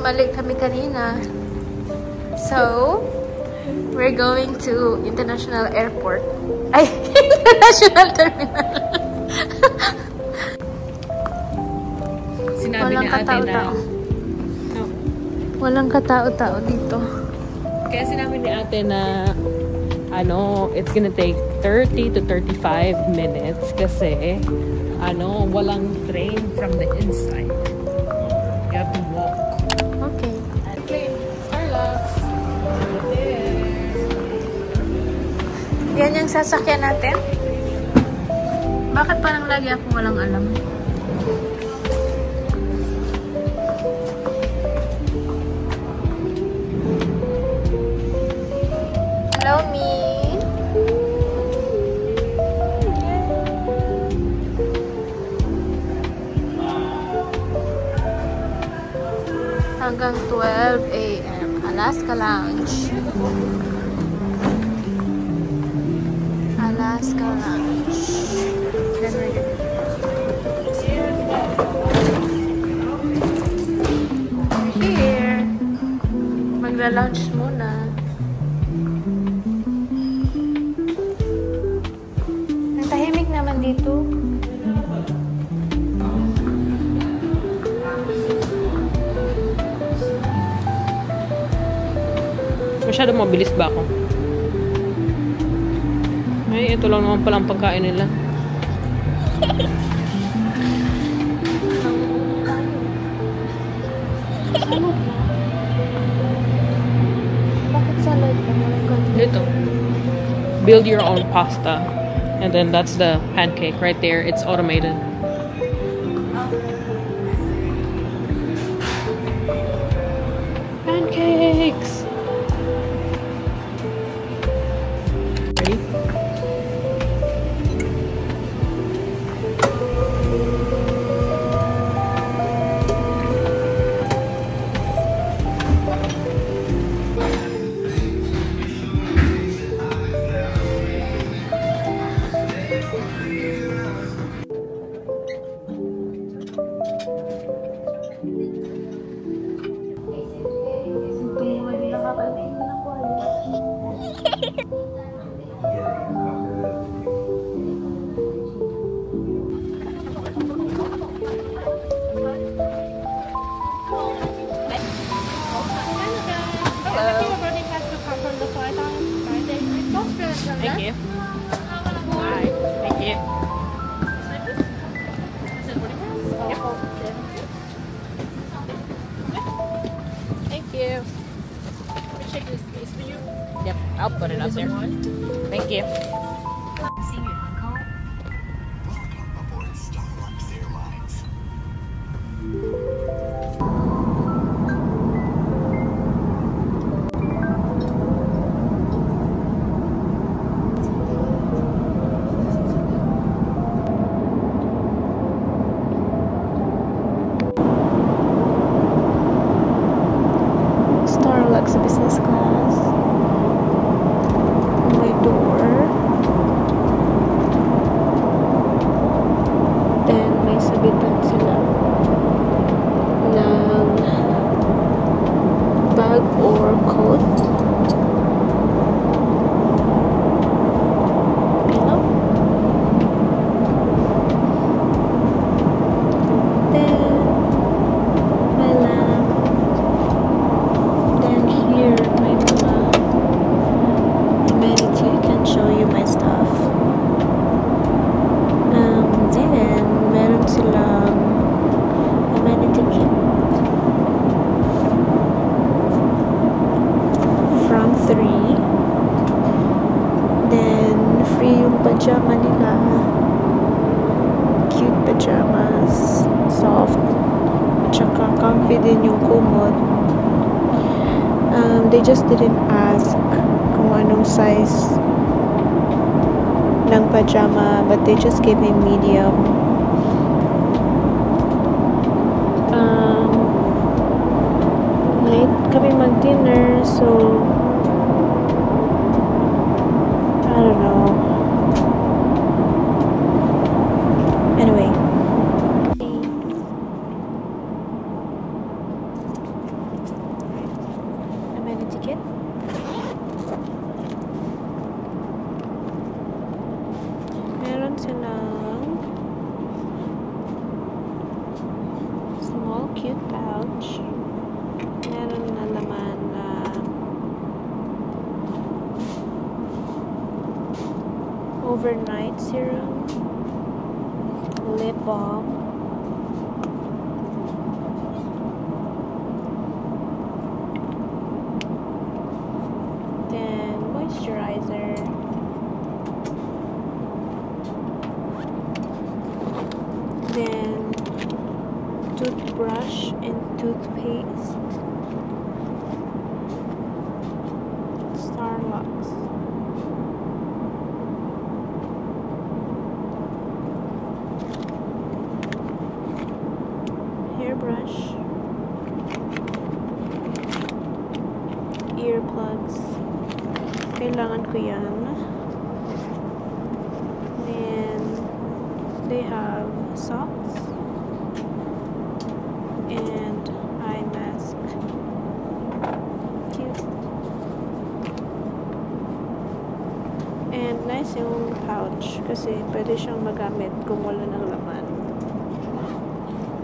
bumalik kami kanina. So, we're going to International Airport. Ay, International Terminal. Sinabi Walang ni ate na... No. Walang katao-tao dito. Kaya sinabi ni ate na it's gonna take 30 to 35 minutes kasi walang train from the inside. You have to walk. Okay. Starbucks. Yan yung sasakyan natin. Bakit parang lagi akong walang alam? Hello, me. Hanggang 12 a.m. Alaska Lounge. Alaska Lounge. We're here. Magla-lounge muna. Ang tahimik naman dito. Masyado mabilis ba ako? Ay, ito lang naman palang pagkain nila. Bakit salad na walang ganito? Dito. Build your own pasta. And then that's the pancake right there. It's automated. Pancakes! Ready? Thank you. Bye. Thank you. Thank you. Check this space for you. Yep, I'll put it up there. Thank you. Welcome aboard Starbucks Airlines. Starbucks business class. May door. Then may sabitan sila ng bag or coat. Hello? Then may lamp. Then here may mga amenity. I can show you my stuff. Then meron silang amenity kit from 3. Then free yung pajama nila. Cute pajamas, soft, tsaka comfy din yung kumot. They just didn't ask kung anong size ng pajama, but they just gave me medium. Late kami mag-dinner, so I don't know. Anyway. cute pouch. Meron na naman na overnight serum, lip balm, then moisturizer, then toothbrush and toothpaste, Starbucks, hairbrush, earplugs, kailangan ko yan. Then they have socks and eye mask. Cute. And nice yung pouch kasi pwede siyang magamit kung wala ng laman.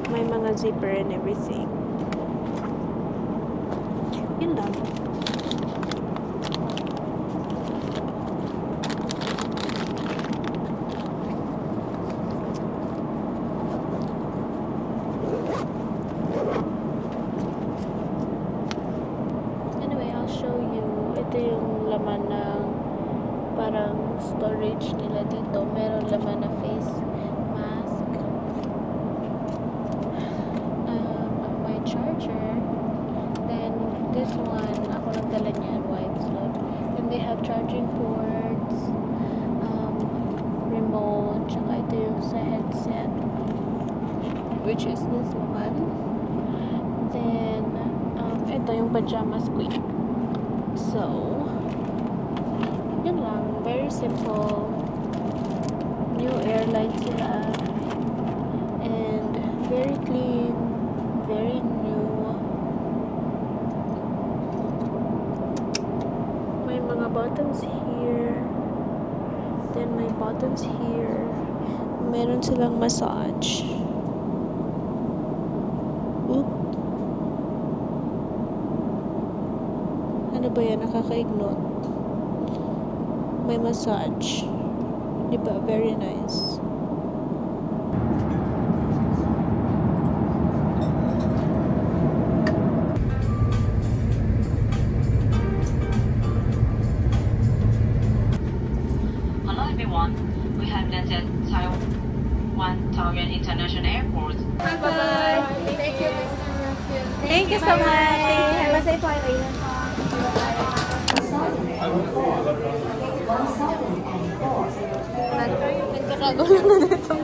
May mga zipper and everything. Yun lang. Anyway, I'll show you. Ito yung laman ng parang storage nila dito. Meron laman na face mask. My charger. Then this one, ako nagdala niyan, wipes lang. Then they have charging ports, remote, tsaka ito yung sa headset, which is this one. Then ito yung pajamas ko. So yun lang, very simple. New airline sila and very clean, very new. May mga buttons here, then may buttons here. Meron silang massage. Oop. Ano ba yan? Nakakaignot. May massage. Diba? Very nice. Hello everyone, we have landed at Taiwan Taoyuan International Airport. Bye-bye. Thank you so much. Have a safe flight. Nagkakagulo na dito.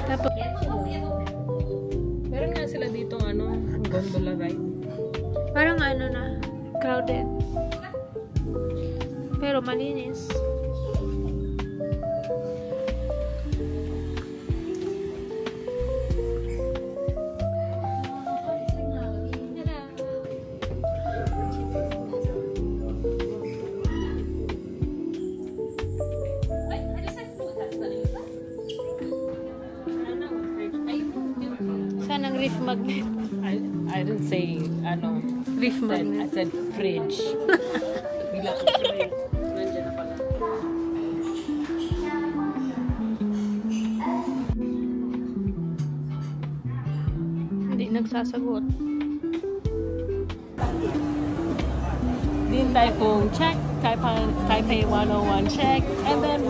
Tapos, Meron nga sila dito gondola ride. parang ano na, crowded. Pero malinis. Saan ang reef magnet? I didn't say, Reef I magnet. said fridge. Bigla ko fridge. Nandiyan na pala. Hindi nagsasagot. Din tayo pong check. Taipei 101 check. And then,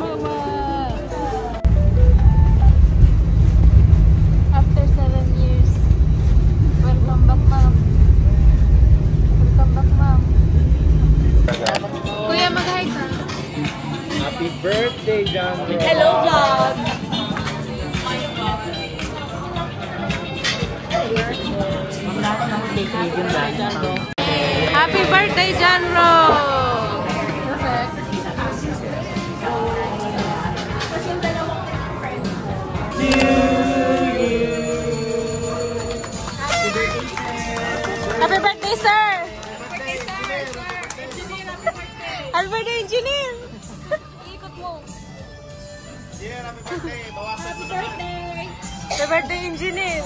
After 7 years. Welcome back, ma'am. Welcome back, ma'am. Kuya, mag-hi ka. Happy birthday, John. hello vlog! Happy birthday, Janro! Happy birthday, sir! Happy birthday, engineer! Ikot mo. Happy birthday! Happy birthday! Happy birthday, engineer!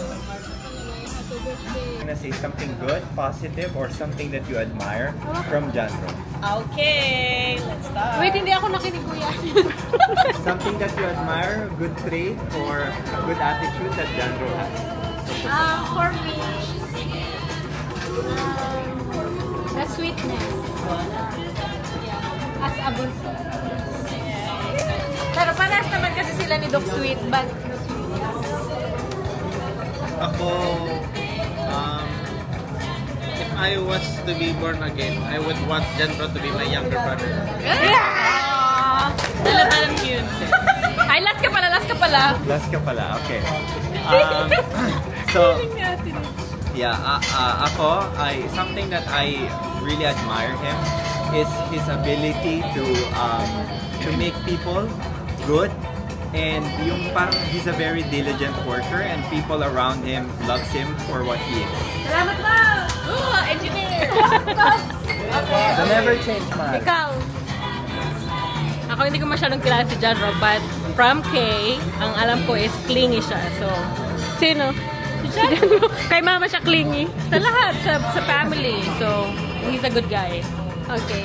Gonna say something good, positive, or something that you admire from Janro. Okay, let's start. Wait, hindi ako nakinig, kuya. Something that you admire, good trait, or good attitude that Janro has. For me, the sweetness. As a bunso. Pero parehas naman kasi sila ni Doc Sweet, but Ako, if I was to be born again, I would want Janro to be my younger brother. Talagang yun. Ay, last ka pala. Last ka pala, okay. So, yeah, something that I really admire him is his ability to make people good. And yung parang he's a very diligent worker and people around him loves him for what he is. Salamat po! Engineer! So never change man. Ikaw! Ako hindi ko masyadong kilala si Janro, but from Kay, ang alam ko is clingy siya. So, sino? Si Janro. Kay mama siya clingy. Sa lahat, sa family. So, he's a good guy. Okay.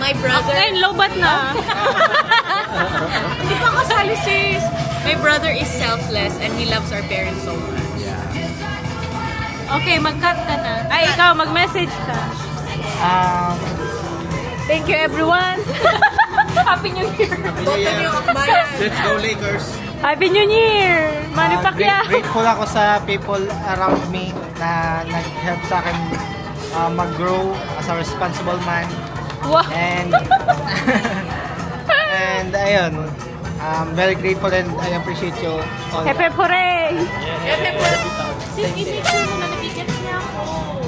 My brother... Okay, lobat na. Hindi pa kasali sis. My brother is selfless and he loves our parents so much. Yeah. Okay, mag-cut ka na. Ay, ikaw, mag-message ka. Thank you, everyone. Happy New Year. Let's go Lakers! Happy New Year! Manny Pacquiao. Grateful ako sa people around me na nag-help sa akin mag-grow as a responsible man. Wow. And ayun, I'm very grateful and I appreciate you all. Hepe hooray! Hepe hooray! Sis, i-picture mo na nabigyan niya ako.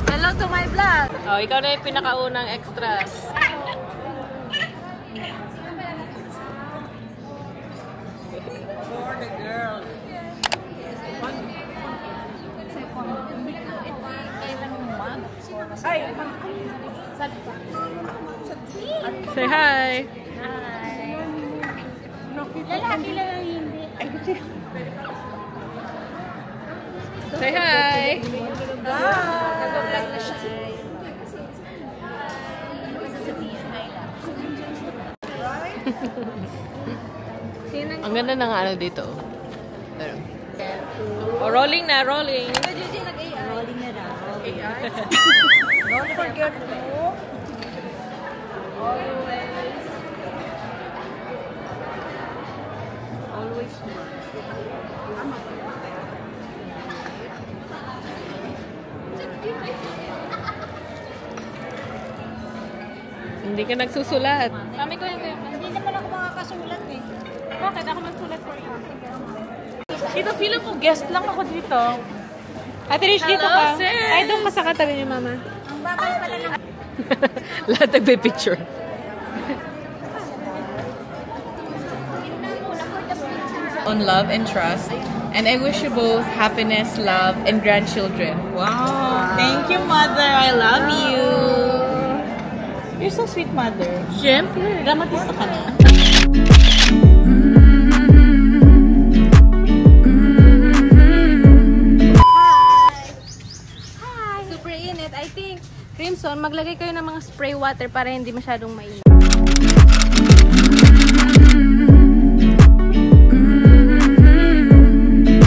Hello to my vlog! Oh, ikaw na yung pinakaunang extra. Say hi! Hi! Lalaki lang hindi. Say hi! Nag-vlog na siya. Ang ganda ng ano dito. Oh, rolling na, rolling. Rolling na daw. Don't forget to always smile. Hindi ka nagsusulat. Mami ko yung hindi naman ako makakasulat eh. Bakit? Ako magsulat for you. Dito, feeling ko guest lang ako dito. Ate Rich, dito ka. Sis. Ay, doon ka sa katabi ni Mama. Ang bagal pala ng... Lahat nagbe-picture. On love and trust, and I wish you both happiness, love, and grandchildren. Wow. Thank you, Mother. I love you. You're so sweet, mother. Siyempre. Dramatista ka na. Super init. I think, Crimson, maglagay kayo ng mga spray water para hindi masyadong mainit.